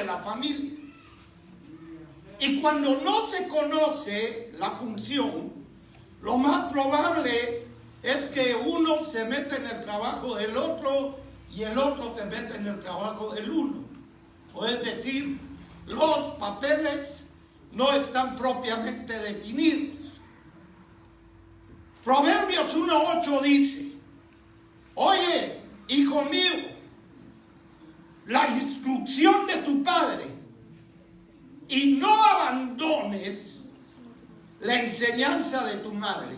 la familia. Y cuando no se conoce la función, lo más probable es que uno se mete en el trabajo del otro y el otro se mete en el trabajo del uno. O es decir, los papeles no están propiamente definidos. Proverbios 1:8 dice: oye, hijo mío, la instrucción de tu padre, y no abandones la enseñanza de tu madre.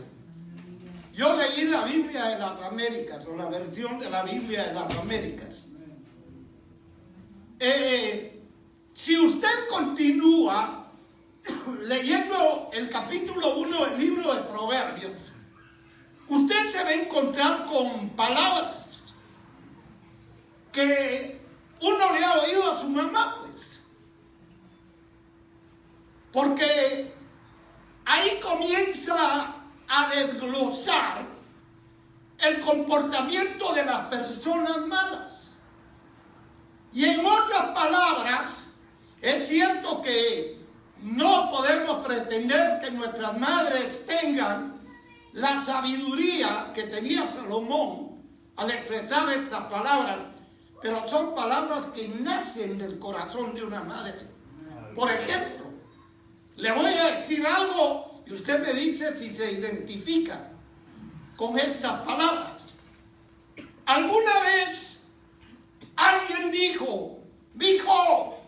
Yo leí la Biblia de las Américas, o la versión de la Biblia de las Américas. Si usted continúa leyendo el capítulo 1 del libro de Proverbios, usted se va a encontrar con palabras que uno le ha oído a su mamá, pues. Porque ahí comienza a desglosar el comportamiento de las personas malas. Y en otras palabras, es cierto que no podemos pretender que nuestras madres tengan la sabiduría que tenía Salomón al expresar estas palabras, pero son palabras que nacen del corazón de una madre. Por ejemplo, le voy a decir algo y usted me dice si se identifica con estas palabras. ¿Alguna vez alguien dijo: hijo,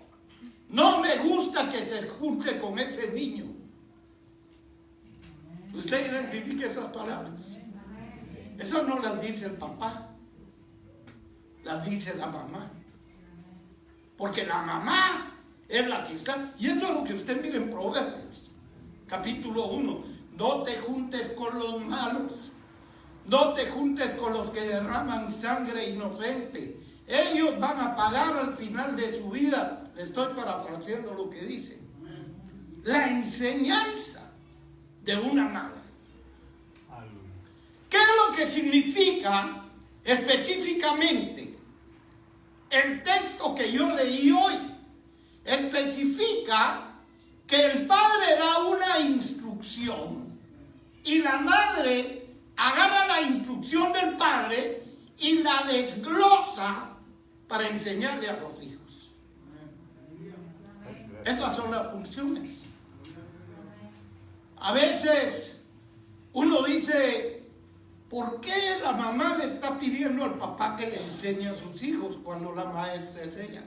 no me gusta que se junte con ese niño? Usted identifica esas palabras. Esas no las dice el papá, las dice la mamá. Porque la mamá es la que está. Y eso es lo que usted mira en Proverbios, capítulo 1. No te juntes con los malos. No te juntes con los que derraman sangre inocente. Ellos van a pagar al final de su vida. Le estoy parafraseando lo que dice. La enseñanza de una madre. ¿Qué es lo que significa específicamente el texto que yo leí hoy? Especifica que el padre da una instrucción y la madre agarra la instrucción del padre y la desglosa para enseñarle a los hijos. Esas son las funciones. A veces uno dice: ¿por qué la mamá le está pidiendo al papá que le enseñe a sus hijos cuando la maestra enseña?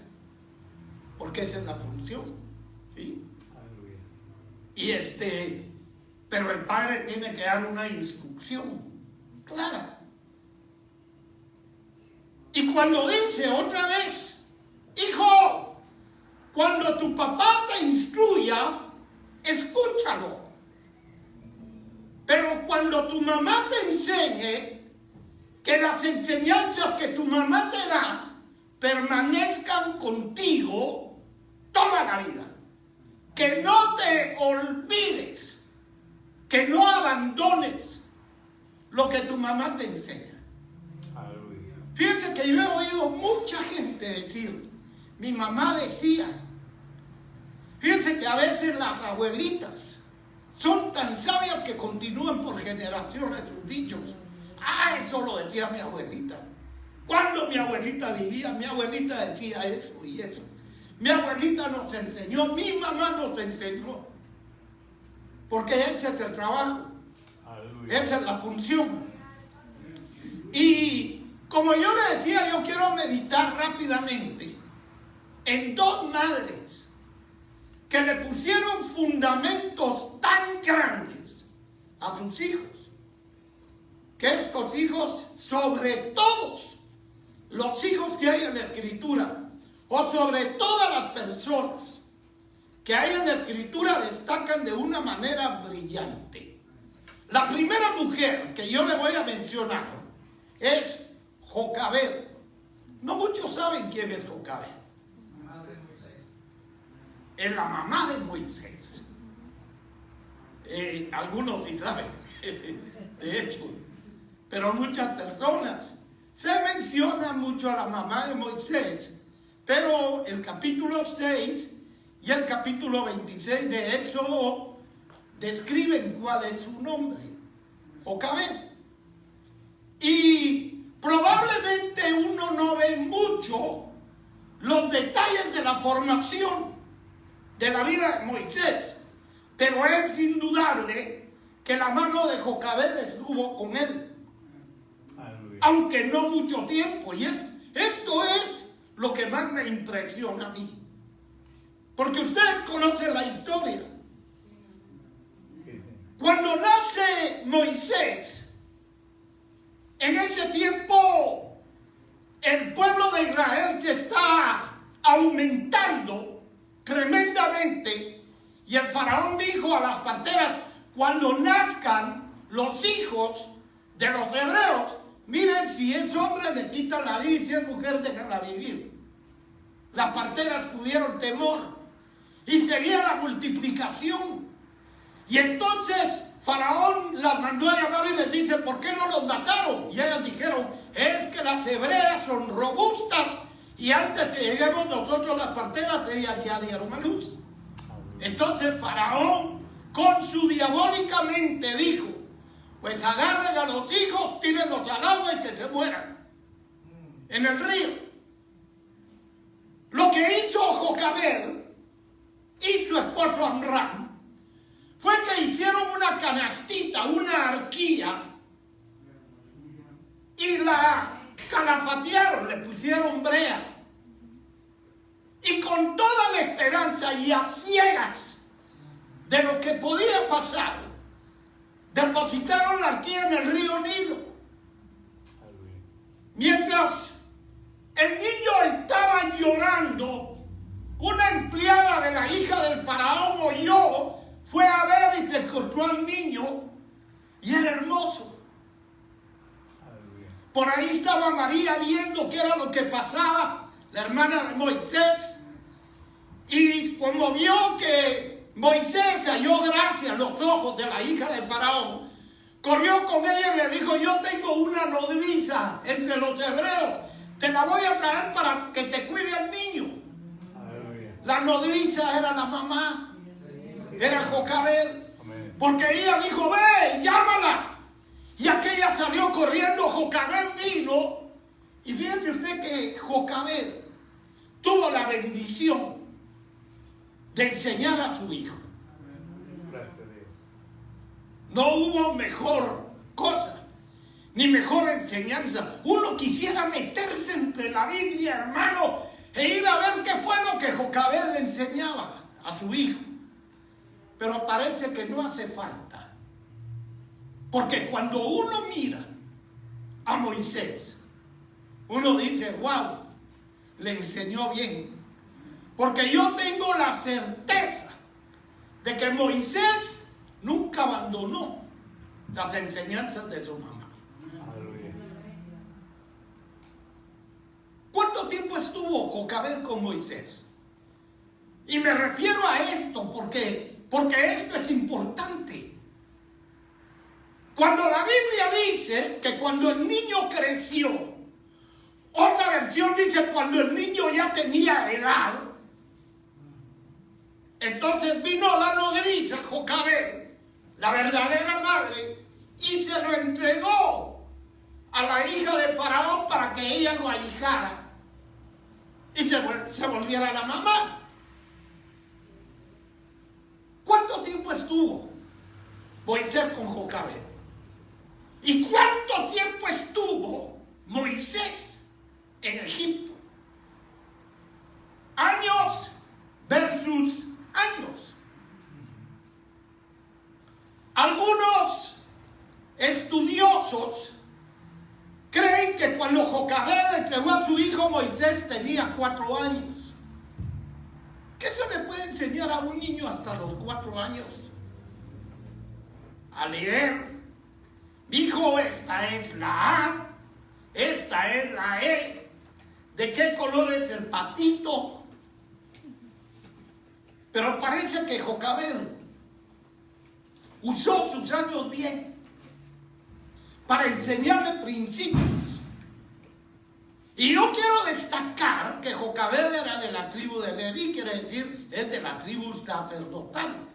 Porque esa es la función, ¿sí? Y pero el padre tiene que dar una instrucción clara. Y cuando dice otra vez: hijo, cuando tu papá te instruya, escúchalo. Pero cuando tu mamá te enseñe, que las enseñanzas que tu mamá te da permanezcan contigo toda la vida. Que no te olvides, que no abandones lo que tu mamá te enseña. Fíjense que yo he oído mucha gente decir: mi mamá decía. Fíjense que a veces las abuelitas son tan sabias que continúan por generaciones sus dichos. Ah, eso lo decía mi abuelita. Cuando mi abuelita vivía, mi abuelita decía eso y eso. Mi abuelita nos enseñó, mi mamá nos enseñó. Porque ese es el trabajo. Aleluya. Esa es la función. Y como yo le decía, yo quiero meditar rápidamente en dos madres que le pusieron fundamentos tan grandes a sus hijos, que estos hijos, sobre todos los hijos que hay en la Escritura, o sobre todas las personas que hay en la Escritura, destacan de una manera brillante. La primera mujer que yo le voy a mencionar es Jocabed. No muchos saben quién es Jocabed. Es la mamá de Moisés. Algunos sí saben, de hecho, pero muchas personas. Se menciona mucho a la mamá de Moisés, Pero el capítulo 6 y el capítulo 26 de Éxodo describen cuál es su nombre, Jocabed. Y probablemente uno no ve mucho los detalles de la formación de la vida de Moisés, pero es indudable que la mano de Jocabed estuvo con él, aunque no mucho tiempo. Y esto es lo que más me impresiona a mí, porque ustedes conocen la historia. Cuando nace Moisés, en ese tiempo el pueblo de Israel se está aumentando tremendamente, y el faraón dijo a las parteras: cuando nazcan los hijos de los hebreos, miren, si es hombre le quitan la vida y si es mujer déjenla vivir. Las parteras tuvieron temor y seguía la multiplicación. Y entonces Faraón las mandó a llamar y les dice: ¿por qué no los mataron? Y ellas dijeron: es que las hebreas son robustas y antes que lleguemos nosotros las parteras, ellas ya dieron a luz. Entonces Faraón, con su diabólica mente, dijo: pues agarren a los hijos, tírenlos al agua y que se mueran en el río. Lo que hizo Jocabed y su esposo Amram fue que hicieron una canastita, una arquilla, y la calafatearon, le pusieron brea. Y con toda la esperanza y a ciegas de lo que podía pasar, depositaron la arquilla en el río Nilo. Mientras el niño estaba llorando, una empleada de la hija del faraón oyó, fue a ver y se encontró al niño y era hermoso. Por ahí estaba María viendo qué era lo que pasaba, la hermana de Moisés, y cuando vio que Moisés se halló gracia en los ojos de la hija del faraón, corrió con ella y le dijo: yo tengo una nodriza entre los hebreos, te la voy a traer para que te cuide al niño. La nodriza era la mamá, era Jocabed, porque ella dijo: ve, llámala. Y aquella salió corriendo, Jocabed vino, y fíjense usted que Jocabed tuvo la bendición de enseñar a su hijo. No hubo mejor cosa, ni mejor enseñanza. Uno quisiera meterse entre la Biblia, hermano, e ir a ver qué fue lo que Jocabed le enseñaba a su hijo. Pero parece que no hace falta. Porque cuando uno mira a Moisés, uno dice: wow, le enseñó bien. Porque yo tengo la certeza de que Moisés nunca abandonó las enseñanzas de su mamá. ¿Cuánto tiempo estuvo Jocabed con Moisés? Y me refiero a esto porque esto es importante. Cuando la Biblia dice que cuando el niño creció, otra versión dice cuando el niño ya tenía edad, entonces vino la nodriza Jocabed, la verdadera madre, y se lo entregó a la hija de Faraón para que ella lo ahijara y se volviera la mamá. ¿Cuánto tiempo estuvo Moisés con Jocabed? ¿Y cuánto tiempo estuvo Moisés en Egipto? Años versus años. Algunos estudiosos creen que cuando Jocabed entregó a su hijo Moisés tenía 4 años. ¿Qué se le puede enseñar a un niño hasta los 4 años? A leer. Dijo: esta es la A, esta es la E. ¿De qué color es el patito? Pero parece que Jocabed usó sus años bien para enseñarle principios Y yo quiero destacar que Jocabed era de la tribu de Leví, quiere decir, es de la tribu sacerdotal.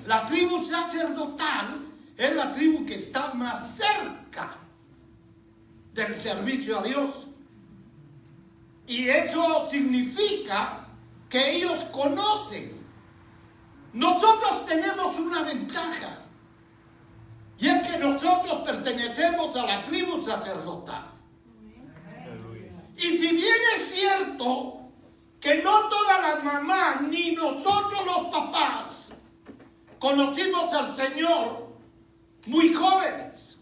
La tribu sacerdotal es la tribu que está más cerca del servicio a Dios. Y eso significa que ellos conocen. Nosotros tenemos una ventaja. Y es que nosotros pertenecemos a la tribu sacerdotal. Y si bien es cierto que no todas las mamás ni nosotros los papás conocimos al Señor muy jóvenes.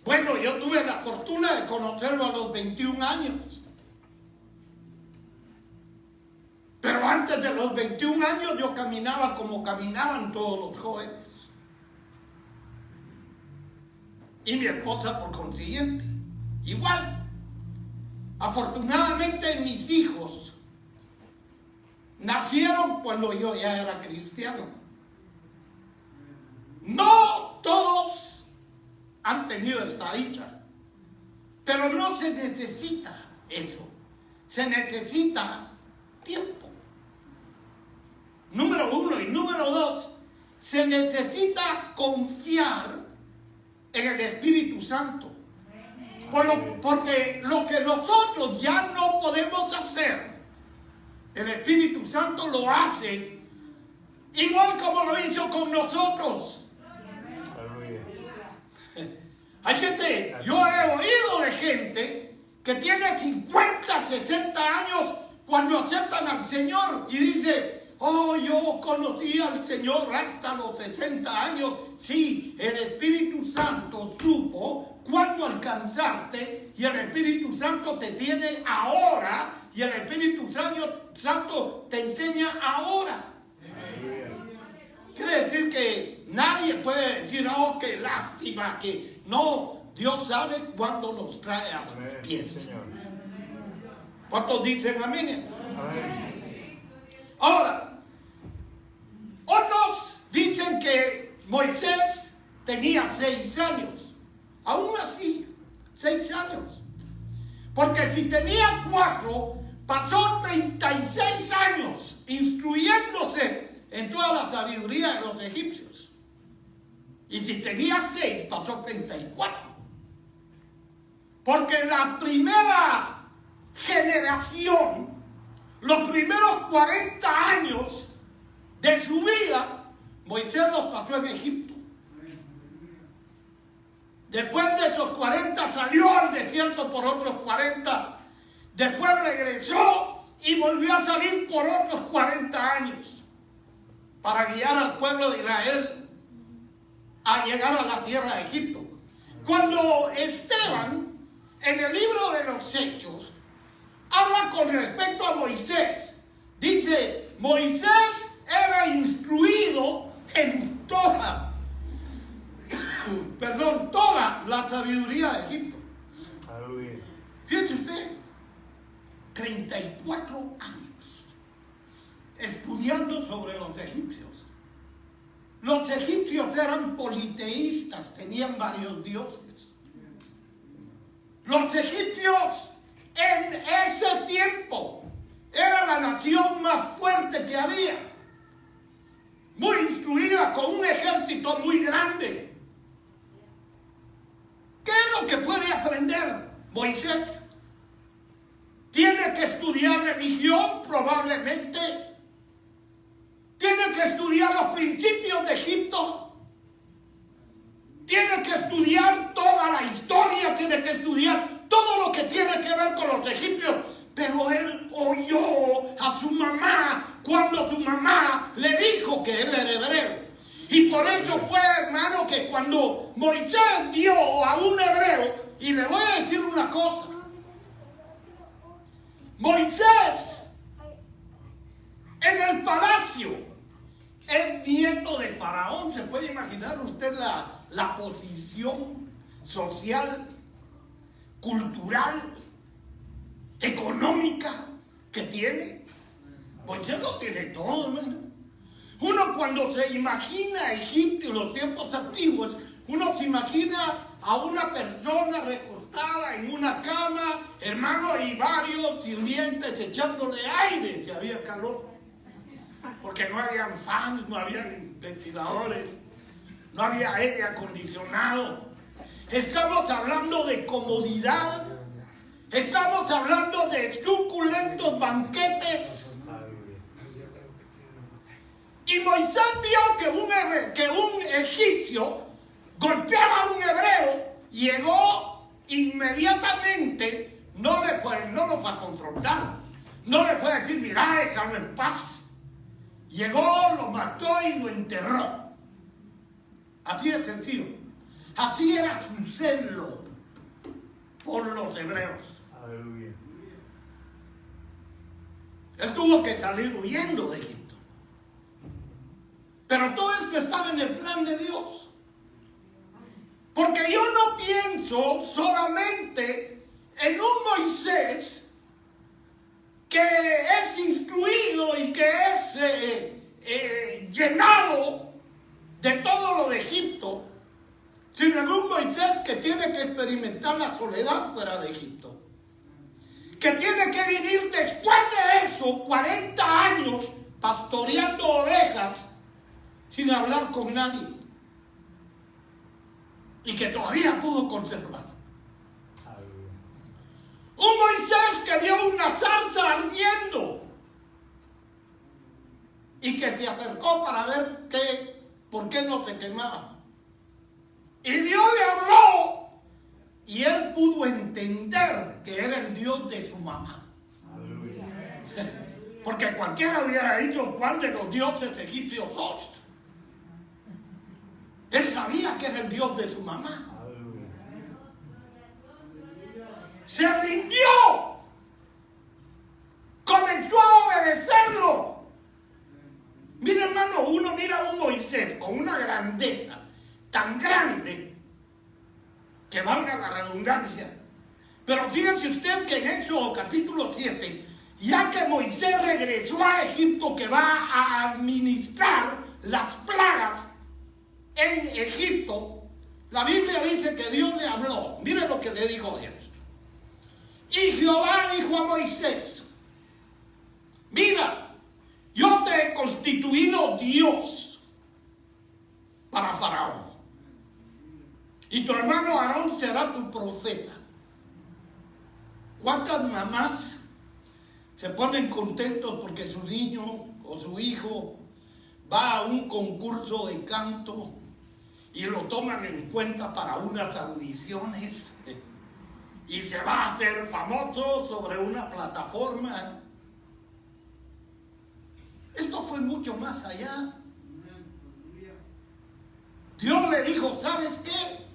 Bueno, yo tuve la fortuna de conocerlo a los 21 años. Pero antes de los 21 años yo caminaba como caminaban todos los jóvenes. Y mi esposa por consiguiente, igual. Afortunadamente mis hijos nacieron cuando yo ya era cristiano. No todos han tenido esta dicha, pero no se necesita eso. Se necesita tiempo. Número 1 y número 2, se necesita confiar en el Espíritu Santo. Porque lo que nosotros ya no podemos hacer, el Espíritu Santo lo hace igual como lo hizo con nosotros. Hay gente, yo he oído de gente que tiene 50, 60 años cuando aceptan al Señor y dice: oh, yo conocí al Señor hasta los 60 años. Sí, el Espíritu Santo supo cuándo alcanzarte y el Espíritu Santo te tiene ahora y el Espíritu Santo te enseña ahora. Quiere decir que nadie puede decir: oh, qué lástima, que no. Dios sabe cuándo nos trae a sus pies. ¿Cuántos dicen amén? Ahora, otros dicen que Moisés tenía 6 años. Aún así, 6 años. Porque si tenía 4, pasó 36 años instruyéndose en toda la sabiduría de los egipcios. Y si tenía 6, pasó 34. Porque la primera generación, los primeros 40 años de su vida, Moisés los pasó en Egipto. Después de esos 40 salió al desierto por otros 40. Después regresó y volvió a salir por otros 40 años para guiar al pueblo de Israel a llegar a la tierra de Egipto. Cuando Esteban, en el libro de los Hechos, habla con respecto a Moisés, dice: Moisés era instruido en toda la sabiduría de Egipto. Aleluya. Fíjese usted, 34 años estudiando sobre los egipcios. Los egipcios eran politeístas, tenían varios dioses. Los egipcios en ese tiempo era la nación más fuerte que había, muy instruida, con un ejército muy grande. ¿Qué es lo que puede aprender Moisés? ¿Tiene que estudiar religión? Probablemente. ¿Tiene que estudiar los principios de Egipto? ¿Tiene que estudiar toda la historia? ¿Tiene que estudiar todo lo que tiene que ver con los egipcios? Pero él oyó a su mamá cuando su mamá le dijo que él era hebreo. Y por eso fue, hermano, que cuando Moisés vio a un hebreo, y le voy a decir una cosa, Moisés en el palacio es nieto de Faraón. ¿Se puede imaginar usted la posición social, cultural, económica que tiene? Moisés lo tiene todo, hermano. Uno cuando se imagina Egipto en los tiempos antiguos, uno se imagina a una persona recostada acostada en una cama, hermano, y varios sirvientes echándole aire si había calor. Porque no habían fans, no había ventiladores, no había aire acondicionado. Estamos hablando de comodidad. Estamos hablando de suculentos banquetes. Y Moisés vio que un egipcio golpeaba a un hebreo. Llegó inmediatamente, no lo fue a confrontar, no le fue a decir, mira, déjalo en paz. Llegó, lo mató y lo enterró. Así de sencillo. Así era su celo por los hebreos. Aleluya. Él tuvo que salir huyendo de Egipto. Pero todo esto estaba en el plan de Dios. Porque yo no pienso solamente en un Moisés que es instruido y que es llenado de todo lo de Egipto, sino en un Moisés que tiene que experimentar la soledad fuera de Egipto, que tiene que vivir después de eso 40 años pastoreando ovejas sin hablar con nadie, y que todavía pudo conservar. Un Moisés que vio una zarza ardiendo y que se acercó para ver por qué no se quemaba. Y Dios le habló y él pudo entender que era el Dios de su mamá. Porque cualquiera hubiera dicho, ¿cuál de los dioses egipcios sos? Él sabía que era el Dios de su mamá. Se rindió. Comenzó a obedecerlo. Mira, hermano, uno mira a un Moisés con una grandeza tan grande que valga la redundancia. Pero fíjense usted que en Éxodo capítulo 7, ya que Moisés regresó a Egipto, que va a administrar las plagas en Egipto, la Biblia dice que Dios le habló. Miren lo que le dijo Dios. Y Jehová dijo a Moisés, mira, yo te he constituido Dios para Faraón, y tu hermano Aarón será tu profeta. ¿Cuántas mamás se ponen contentos porque su niño o su hijo va a un concurso de canto y lo toman en cuenta para unas audiciones y se va a hacer famoso sobre una plataforma? Esto fue mucho más allá. Dios le dijo, ¿sabes qué?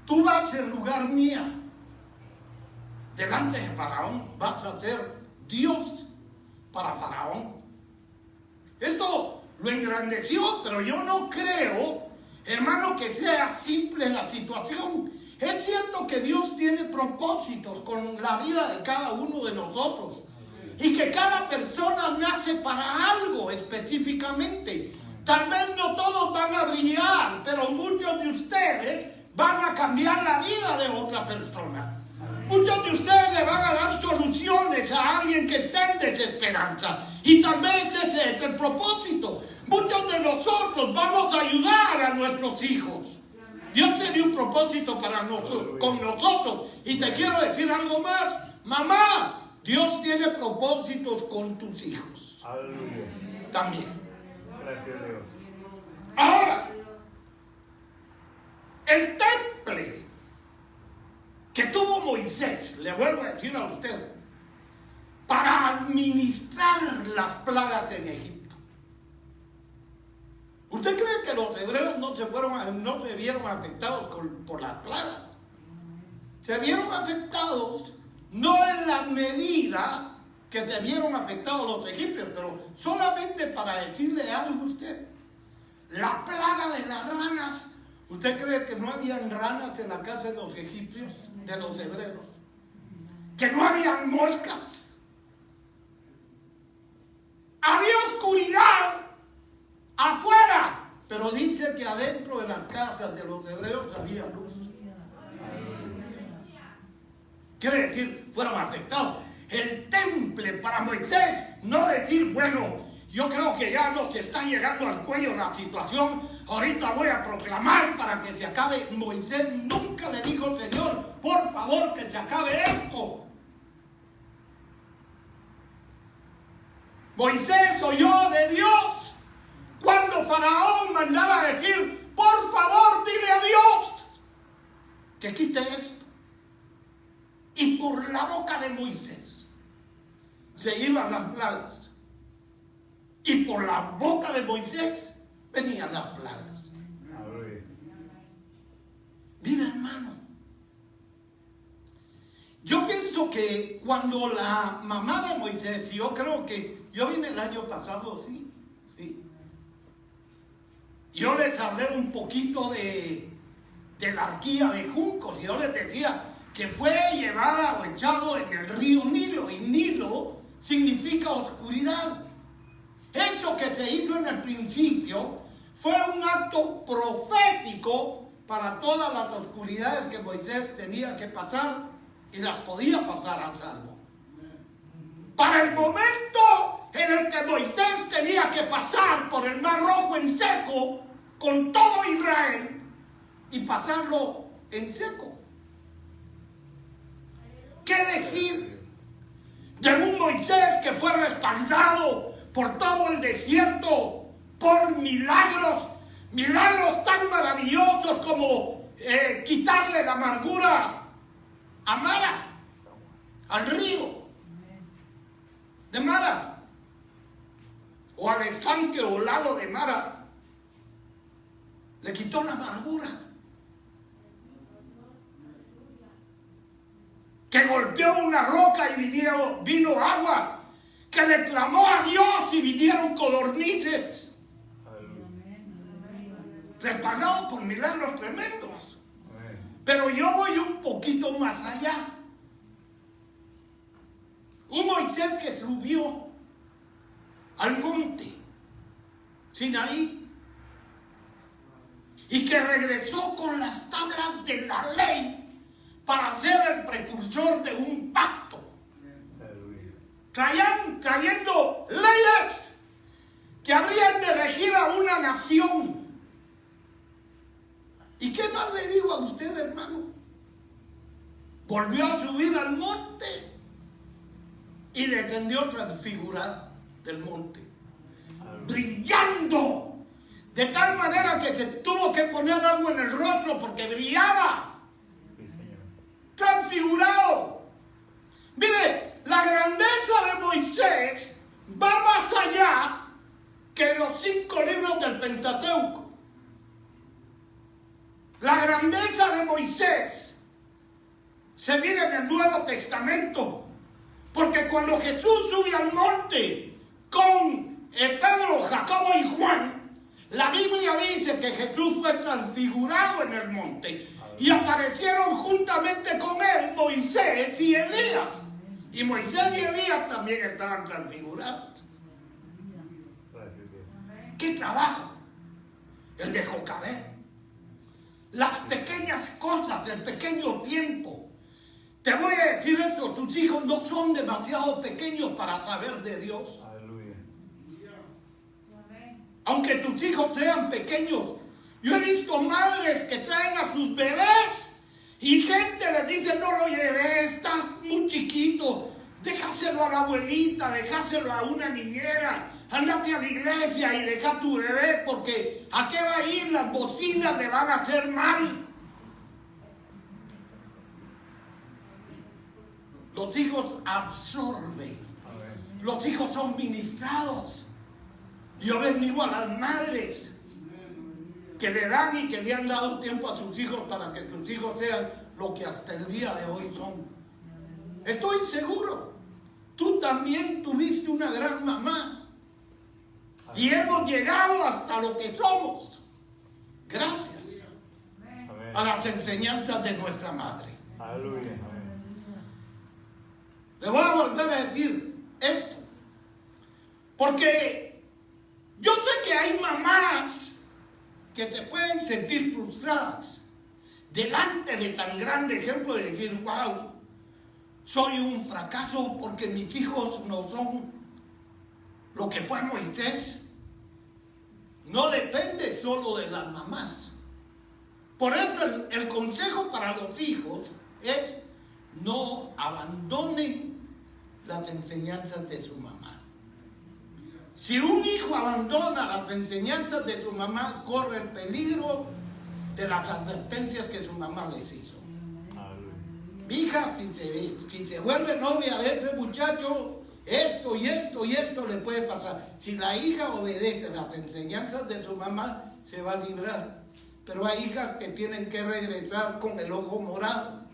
Tú vas en lugar mía. Delante de Faraón vas a ser Dios para Faraón. Esto lo engrandeció, pero yo no creo, hermano, que sea simple la situación. Es cierto que Dios tiene propósitos con la vida de cada uno de nosotros y que cada persona nace para algo específicamente. Tal vez no todos van a brillar, pero muchos de ustedes van a cambiar la vida de otra persona. Muchos de ustedes le van a dar soluciones a alguien que está en desesperanza, y tal vez ese es el propósito. Muchos de nosotros vamos a ayudar a nuestros hijos. Dios tiene un propósito con nosotros. Y te quiero decir algo más, mamá, Dios tiene propósitos con tus hijos. Aleluya. También. Gracias, Dios. Ahora, el temple que tuvo Moisés, le vuelvo a decir a usted, para administrar las plagas en Egipto. ¿Usted cree que los hebreos no se vieron afectados por las plagas? Se vieron afectados, no en la medida que se vieron afectados los egipcios, pero solamente para decirle algo a usted. La plaga de las ranas, ¿usted cree que no habían ranas en la casa de los egipcios, de los hebreos? Que no habían moscas. Había oscuridad afuera, pero dice que adentro de las casas de los hebreos había luz. Quiere decir, fueron afectados. El temple para Moisés, no decir, bueno, yo creo que ya nos está llegando al cuello la situación, ahorita voy a proclamar para que se acabe. Moisés nunca le dijo, Señor, por favor que se acabe esto. Moisés oyó de Dios cuando Faraón mandaba decir, por favor dile a Dios que quite esto. Y por la boca de Moisés se iban las plagas. Y por la boca de Moisés venían las plagas. Mira, hermano, yo pienso que cuando la mamá de Moisés, yo creo que yo vine el año pasado, sí. Yo les hablé un poquito de la arquía de juncos y yo les decía que fue llevada o echado en el río Nilo, y Nilo significa oscuridad. Eso que se hizo en el principio fue un acto profético para todas las oscuridades que Moisés tenía que pasar y las podía pasar a salvo. Para el momento en el que Moisés tenía que pasar por el Mar Rojo en seco con todo Israel y pasarlo en seco. ¿Qué decir de un Moisés que fue respaldado por todo el desierto, por milagros tan maravillosos como quitarle la amargura a Mara, al río de Mara, o al estanque o lago de Mara? Le quitó la amargura. Que golpeó una roca y vino agua. Que le clamó a Dios y vinieron codornices. Respaldado por milagros tremendos. Pero yo voy un poquito más allá. Un Moisés que subió al monte Sinaí y que regresó con las tablas de la ley para ser el precursor de un pacto. Trayendo leyes que habrían de regir a una nación. ¿Y qué más le digo a usted, hermano? Volvió a subir al monte y descendió transfigurado del monte, brillando de tal manera que se tuvo que poner algo en el rostro porque brillaba. Sí, Señor. Transfigurado. Mire, la grandeza de Moisés va más allá que los 5 libros del Pentateuco. La grandeza de Moisés se mira en el Nuevo Testamento, porque cuando Jesús sube al monte con Pedro, Jacobo y Juan, la Biblia dice que Jesús fue transfigurado en el monte y aparecieron juntamente con él Moisés y Elías. Y Moisés y Elías también estaban transfigurados. ¡Qué trabajo! El de Jocabed. Las pequeñas cosas, el pequeño tiempo. Te voy a decir esto, tus hijos no son demasiado pequeños para saber de Dios. Aunque tus hijos sean pequeños, yo he visto madres que traen a sus bebés y gente les dice, no lo lleves, estás muy chiquito, déjaselo a la abuelita, déjaselo a una niñera, ándate a la iglesia y deja a tu bebé porque ¿a qué va a ir? Las bocinas le van a hacer mal. Los hijos absorben, los hijos son ministrados. Yo bendigo a las madres que le dan y que le han dado tiempo a sus hijos para que sus hijos sean lo que hasta el día de hoy son. Estoy seguro, tú también tuviste una gran mamá y hemos llegado hasta lo que somos gracias a las enseñanzas de nuestra madre. Aleluya. Le voy a volver a decir esto, porque yo sé que hay mamás que se pueden sentir frustradas delante de tan grande ejemplo de decir, wow, soy un fracaso porque mis hijos no son lo que fue Moisés. No depende solo de las mamás. Por eso el consejo para los hijos es: no abandonen las enseñanzas de su mamá. Si un hijo abandona las enseñanzas de su mamá, corre el peligro de las advertencias que su mamá les hizo. Mi hija, si se vuelve novia de ese muchacho, esto y esto y esto le puede pasar. Si la hija obedece las enseñanzas de su mamá, se va a librar. Pero hay hijas que tienen que regresar con el ojo morado,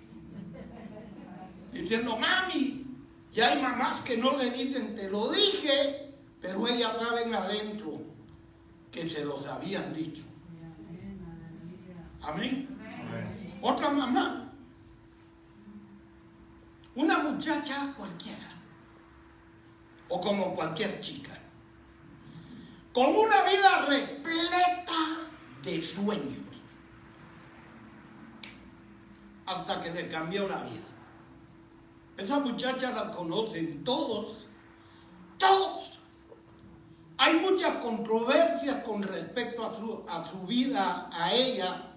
diciendo: mami. Y hay mamás que no le dicen: te lo dije, pero ellas saben adentro que se los habían dicho. Amén. Amén. Otra mamá, una muchacha cualquiera, o como cualquier chica, con una vida repleta de sueños, hasta que le cambió la vida. Esa muchacha la conocen todos. Hay muchas controversias con respecto a su vida, a ella,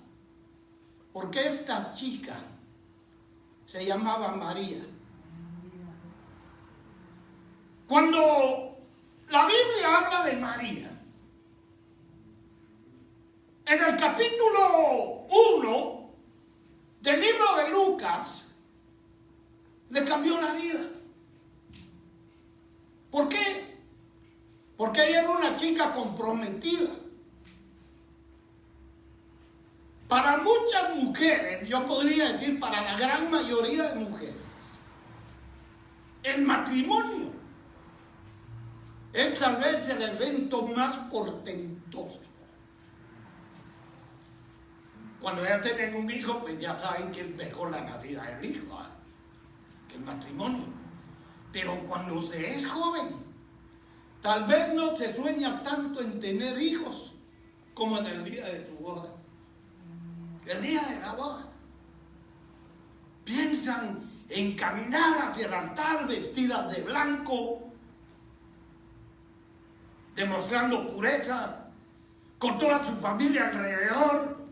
porque esta chica se llamaba María. Cuando la Biblia habla de María, en el capítulo 1 del libro de Lucas, le cambió la vida. ¿Por qué? Porque ella era una chica comprometida. Para muchas mujeres, yo podría decir para la gran mayoría de mujeres, el matrimonio es tal vez el evento más portentoso. Cuando ya tienen un hijo, pues ya saben que es mejor la nacida del hijo, ¿eh?, que el matrimonio. Pero cuando se es joven, tal vez no se sueña tanto en tener hijos como en el día de tu boda. El día de la boda. Piensan en caminar hacia el altar vestidas de blanco, demostrando pureza, con toda su familia alrededor,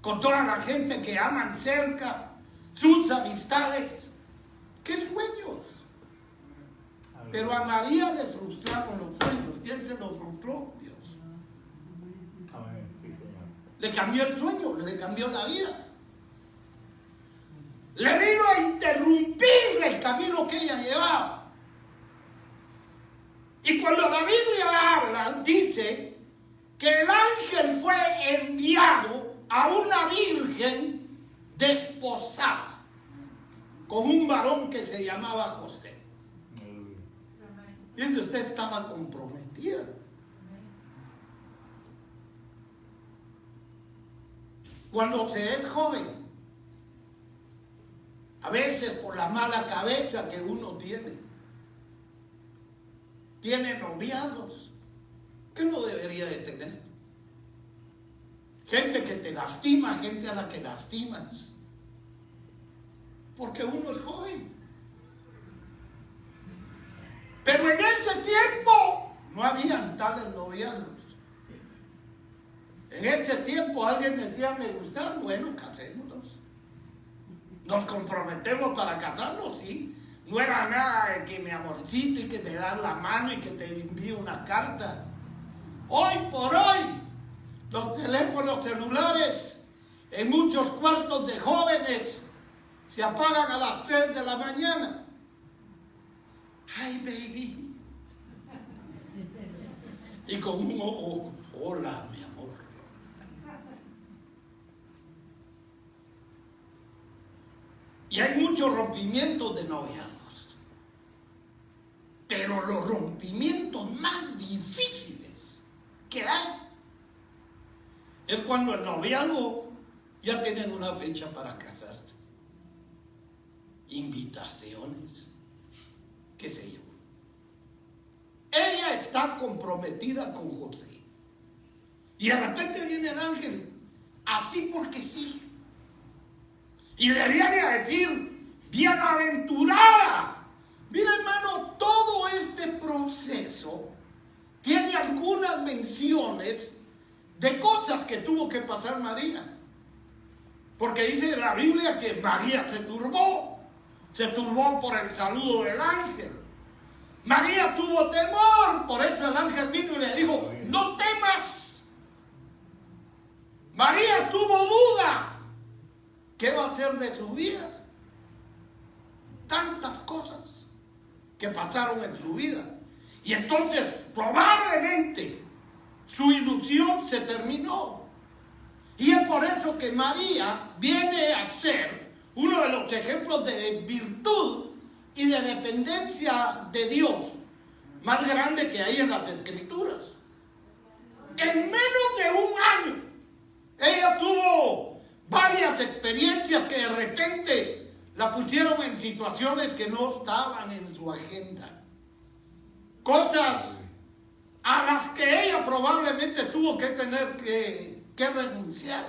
con toda la gente que aman cerca, sus amistades. ¡Qué sueños! Pero a María le frustraron los sueños. ¿Quién se los frustró? Dios. Amén. Sí, Señor. Le cambió el sueño, le cambió la vida. Le vino a interrumpir el camino que ella llevaba. Y cuando la Biblia habla, dice que el ángel fue enviado a una virgen desposada con un varón que se llamaba José. Y si usted estaba comprometida. Cuando se es joven, a veces por la mala cabeza que uno tiene noviados que no debería de tener. Gente que te lastima, gente a la que lastimas. Porque uno es joven. Pero en ese tiempo no habían tales noviazgos. En ese tiempo alguien decía: me gustan, bueno, casémonos. Nos comprometemos para casarnos, sí. No era nada de que mi amorcito y que me das la mano y que te envío una carta. Hoy por hoy, los teléfonos celulares en muchos cuartos de jóvenes se apagan a las 3 de la mañana. Hi, baby. Y con un ojo: hola, mi amor. Y hay muchos rompimientos de noviazgos. Pero los rompimientos más difíciles que hay es cuando el noviazgo ya tienen una fecha para casarse. Invitaciones, qué sé yo. Ella está comprometida con José. Y de repente viene el ángel, así porque sí. Y le viene a decir: bienaventurada. Mira, hermano, todo este proceso tiene algunas menciones de cosas que tuvo que pasar María. Porque dice la Biblia que María se turbó por el saludo del ángel. María tuvo temor, por eso el ángel vino y le dijo, no temas. María tuvo duda. ¿Qué va a hacer de su vida? Tantas cosas que pasaron en su vida. Y entonces probablemente su ilusión se terminó. Y es por eso que María viene a ser uno de los ejemplos de virtud y de dependencia de Dios más grande que hay en las Escrituras. En menos de un año, ella tuvo varias experiencias que de repente la pusieron en situaciones que no estaban en su agenda. Cosas a las que ella probablemente tuvo que tener que renunciar.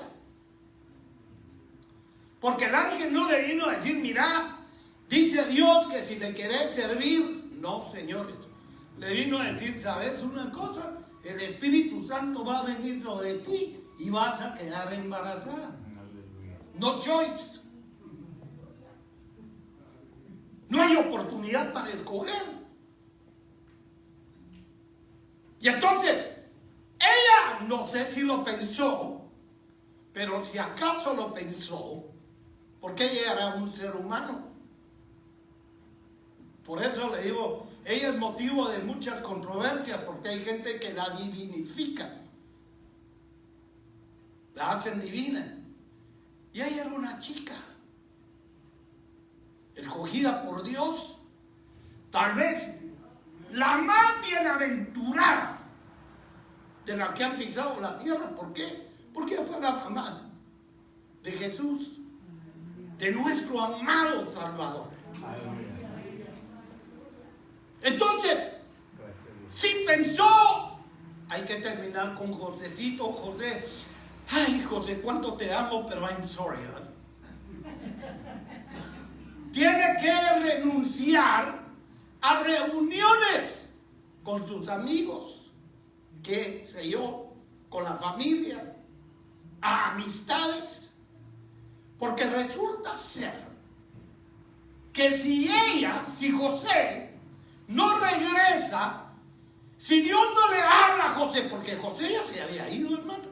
Porque el ángel no le vino a decir, mira, dice Dios que si le querés servir, no, señores. Le vino a decir, ¿sabes una cosa? El Espíritu Santo va a venir sobre ti y vas a quedar embarazada. No choice. No hay oportunidad para escoger. Y entonces, ella no sé si lo pensó, pero si acaso lo pensó, porque ella era un ser humano. Por eso le digo, ella es motivo de muchas controversias, porque hay gente que la divinifica, la hacen divina. Y ella era una chica, escogida por Dios, tal vez la más bienaventurada de las que han pisado la tierra. ¿Por qué? Porque ella fue la mamá de Jesús, de nuestro amado Salvador. Entonces, si pensó, hay que terminar con Josecito. José, ay José, cuánto te amo, pero I'm sorry. Tiene que renunciar a reuniones con sus amigos, qué sé yo, con la familia, a amistades, porque resulta ser que si José no regresa, si Dios no le habla a José, porque José ya se había ido, hermano,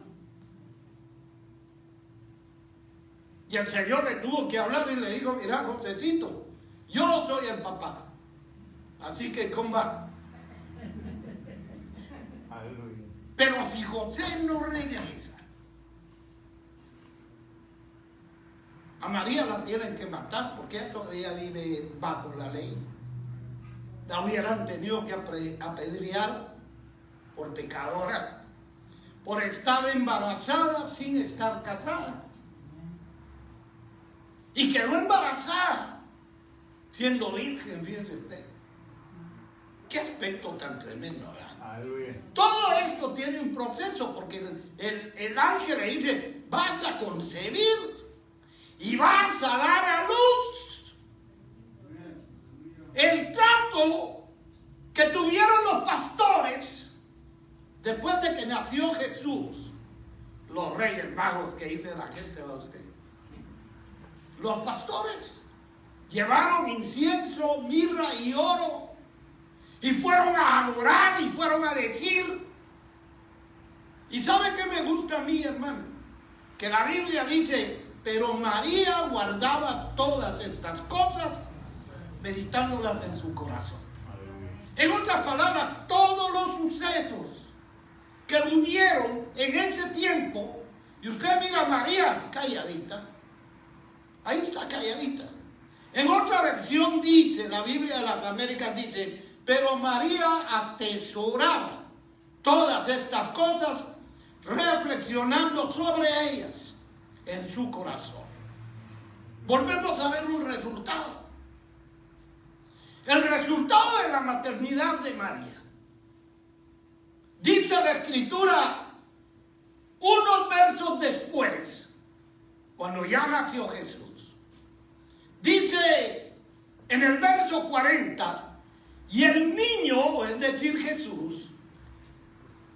y el Señor le tuvo que hablar y le dijo, mira, Josecito, yo soy el papá, así que comba. Pero si José no regresa, a María la tienen que matar porque ella todavía vive bajo la ley. La hubieran tenido que apedrear por pecadora, por estar embarazada sin estar casada. Y quedó embarazada siendo virgen, fíjense usted. Qué aspecto tan tremendo, ¿verdad? Todo esto tiene un proceso, porque el ángel le dice, vas a concebir y vas a dar a luz. El trato que tuvieron los pastores después de que nació Jesús, los reyes magos que dice la gente a usted, los pastores llevaron incienso, mirra y oro y fueron a adorar y fueron a decir. ¿Y sabe qué me gusta a mí, hermano? Que la Biblia dice, pero María guardaba todas estas cosas, meditándolas en su corazón. En otras palabras, todos los sucesos que hubieron en ese tiempo, y usted mira a María calladita, ahí está calladita. En otra versión dice, la Biblia de las Américas dice, pero María atesoraba todas estas cosas, reflexionando sobre ellas en su corazón. Volvemos a ver un resultado. El resultado de la maternidad de María. Dice la Escritura, unos versos después, cuando ya nació Jesús, Dice en el verso 40, y el niño, es decir Jesús,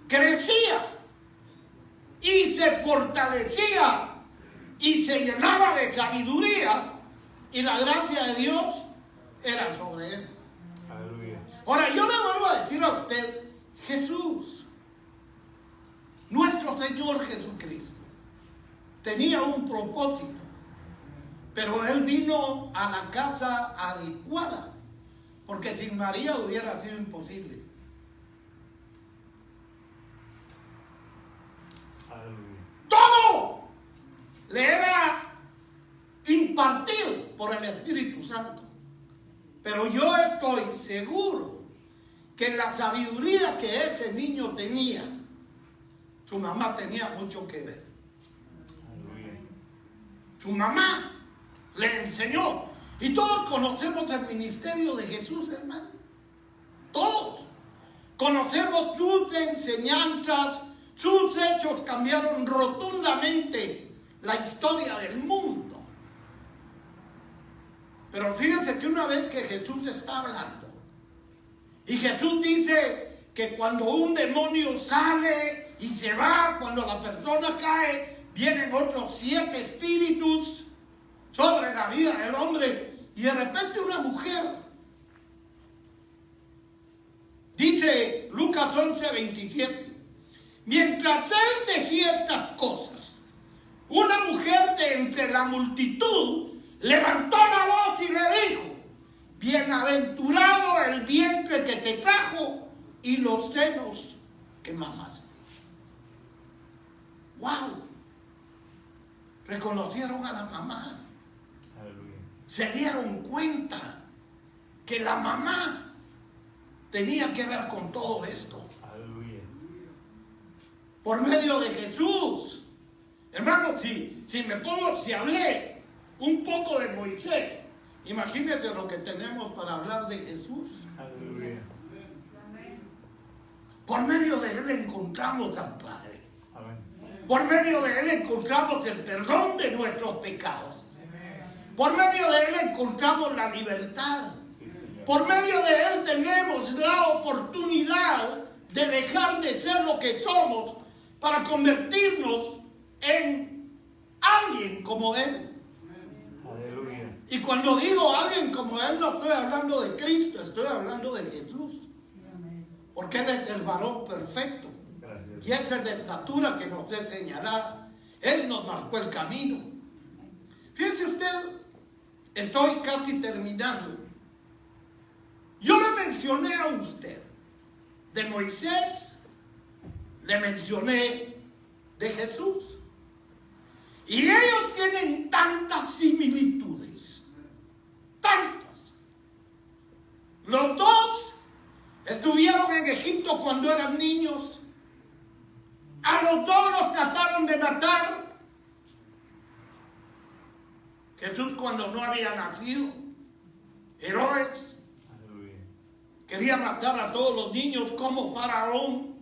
crecía y se fortalecía y se llenaba de sabiduría, y la gracia de Dios era sobre él. Aleluya. Ahora, yo le vuelvo a decir a usted, Jesús, nuestro Señor Jesucristo, tenía un propósito, pero Él vino a la casa adecuada, porque sin María hubiera sido imposible. Aleluya. Todo le era impartido por el Espíritu Santo. Pero yo estoy seguro que la sabiduría que ese niño tenía, su mamá tenía mucho que ver. Aleluya. Su mamá le enseñó. Y todos conocemos el ministerio de Jesús, hermano. Todos. Conocemos sus enseñanzas, sus hechos cambiaron rotundamente la historia del mundo. Pero fíjense que una vez que Jesús está hablando, y Jesús dice que cuando un demonio sale y se va, cuando la persona cae, vienen otros 7 espíritus sobre la vida del hombre, y de repente una mujer, dice Lucas 11:27, mientras él decía estas cosas, una mujer de entre la multitud levantó la voz y le dijo, bienaventurado el vientre que te trajo y los senos que mamaste. ¡Wow! Reconocieron a la mamá. Aleluya. Se dieron cuenta que la mamá tenía que ver con todo esto. Aleluya. Por medio de Jesús. Hermano, si hablé un poco de Moisés, imagínense lo que tenemos para hablar de Jesús. Aleluya. Por medio de él encontramos al Padre. Amén. Por medio de él encontramos el perdón de nuestros pecados. Por medio de él encontramos la libertad. Sí, Señor. Por medio de él tenemos la oportunidad de dejar de ser lo que somos para convertirnos en alguien como él. Aleluya. Y cuando digo alguien como él, no estoy hablando de Cristo, estoy hablando de Jesús. Porque él es el varón perfecto. Gracias. Y esa es la estatura que nos es señalada. Él nos marcó el camino. Fíjense usted, estoy casi terminando. Yo le mencioné a usted de Moisés, le mencioné de Jesús. Y ellos tienen tantas similitudes, tantas. Los dos estuvieron en Egipto cuando eran niños. A los dos los trataron de matar. Jesús cuando no había nacido. Herodes Aleluya. quería matar a todos los niños como Faraón.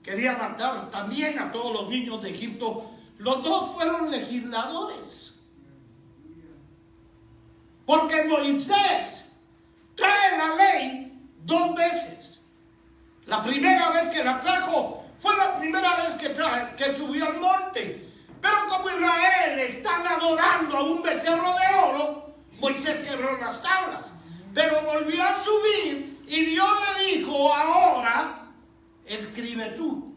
Quería matar también a todos los niños de Egipto. Los dos fueron legisladores. Porque Moisés trae la ley 2 veces. La primera vez que la trajo fue la primera vez que subió al monte. Pero como Israel están adorando a un becerro de oro, Moisés quebró las tablas. Pero volvió a subir y Dios le dijo, ahora escribe tú.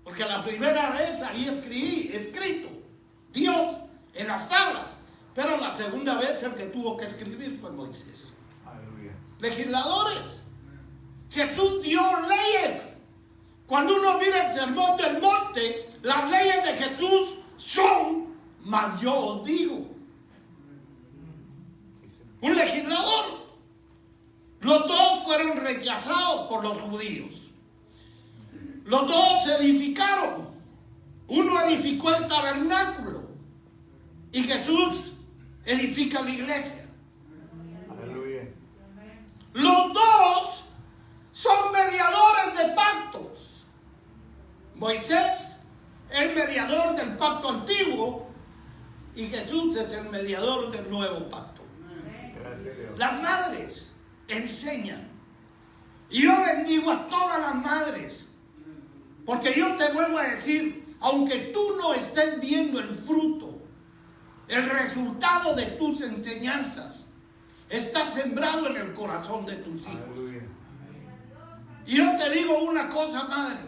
Porque la primera vez había escrito Dios en las tablas. Pero la segunda vez el que tuvo que escribir fue Moisés. Aleluya. Legisladores. Jesús dio leyes. Cuando uno mira el sermón del monte, las leyes de Jesús son, mas yo os digo. Un legislador. Los dos fueron rechazados por los judíos. Los dos se edificaron. Uno edificó el tabernáculo y Jesús edifica la iglesia. Aleluya. Los dos son mediadores de pactos. Moisés es mediador del pacto antiguo Y Jesús es el mediador del nuevo pacto. Gracias, Dios. Las madres enseñan. Y yo bendigo a todas las madres. Porque yo te vuelvo a decir, aunque tú no estés viendo el fruto, el resultado de tus enseñanzas está sembrado en el corazón de tus hijos. Aleluya. Y yo te digo una cosa, madre.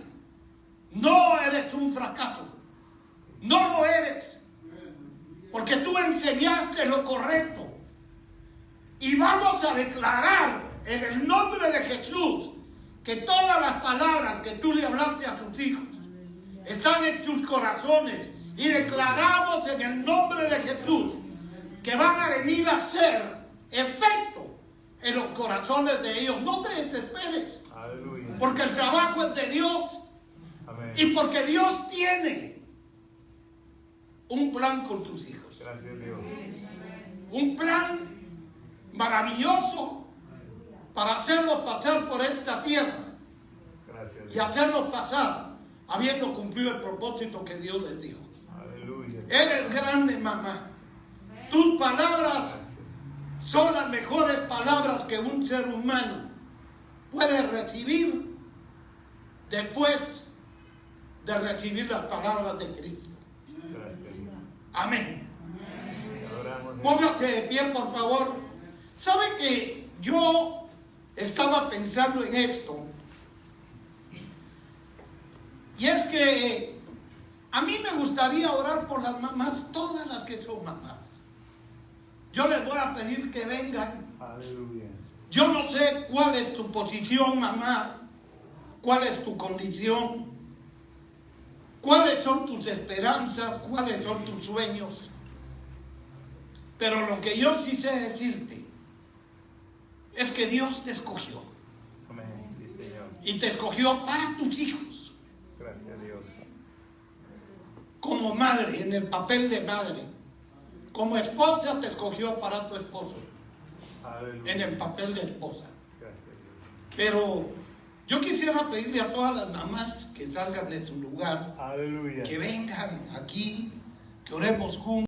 No eres un fracaso. No lo eres. Porque tú enseñaste lo correcto. Y vamos a declarar en el nombre de Jesús que todas las palabras que tú le hablaste a tus hijos están en sus corazones. Y declaramos en el nombre de Jesús que van a venir a ser efecto en los corazones de ellos. No te desesperes. Aleluya. Porque el trabajo es de Dios. Amén. Y porque Dios tiene un plan con tus hijos. Gracias, Dios. Un plan maravilloso para hacerlos pasar por esta tierra Gracias, y Dios. hacerlos pasar habiendo cumplido el propósito que Dios les dio. Aleluya. Eres grande, mamá. Tus palabras Gracias. son las mejores palabras que un ser humano puede recibir después de recibir las palabras de Cristo. Gracias, Dios. Amén. Te adoramos, Dios. Póngase de pie, por favor. ¿Sabe que yo estaba pensando en esto? Y es que a mí me gustaría orar por las mamás, todas las que son mamás. Yo les voy a pedir que vengan. Aleluya. Yo no sé cuál es tu posición, mamá, cuál es tu condición, cuáles son tus esperanzas, cuáles son tus sueños. Pero lo que yo sí sé decirte es que Dios te escogió. Amén. Sí, Señor. Y te escogió para tus hijos, Gracias, Dios. como madre, en el papel de madre. Como esposa te escogió para tu esposo, Aleluya. en el papel de esposa. Gracias, Dios. Pero yo quisiera pedirle a todas las mamás que salgan de su lugar, Aleluya. que vengan aquí, que oremos juntos.